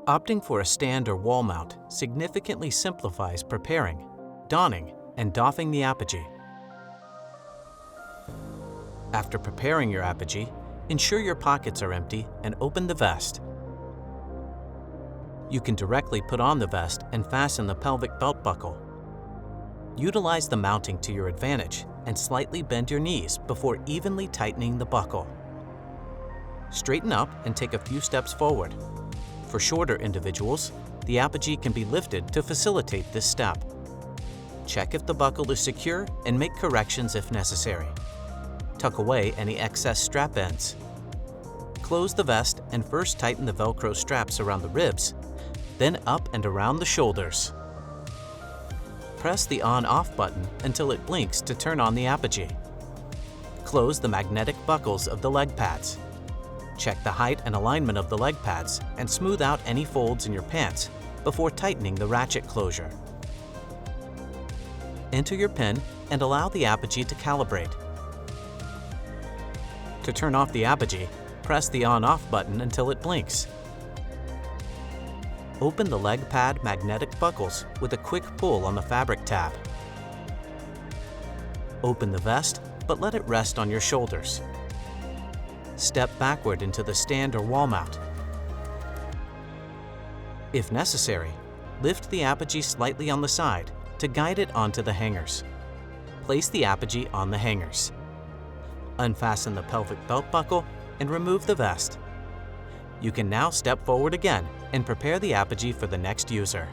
Opting for a stand or wall mount significantly simplifies preparing, donning, and doffing the apogee. After preparing your apogee, ensure your pockets are empty and open the vest. You can directly put on the vest and fasten the pelvic belt buckle. Utilize the mounting to your advantage and slightly bend your knees before evenly tightening the buckle. Straighten up and take a few steps forward. For shorter individuals, the apogee can be lifted to facilitate this step. Check if the buckle is secure and make corrections if necessary. Tuck away any excess strap ends. Close the vest and first tighten the Velcro straps around the ribs, then up and around the shoulders. Press the on-off button until it blinks to turn on the apogee. Close the magnetic buckles of the leg pads. Check the height and alignment of the leg pads and smooth out any folds in your pants before tightening the ratchet closure. Enter your pin and allow the apogee to calibrate. To turn off the apogee, press the on-off button until it blinks. Open the leg pad magnetic buckles with a quick pull on the fabric tab. Open the vest, but let it rest on your shoulders. Step backward into the stand or wall mount. If necessary, lift the apogee slightly on the side to guide it onto the hangers. Place the apogee on the hangers. Unfasten the pelvic belt buckle and remove the vest. You can now step forward again and prepare the apogee for the next user.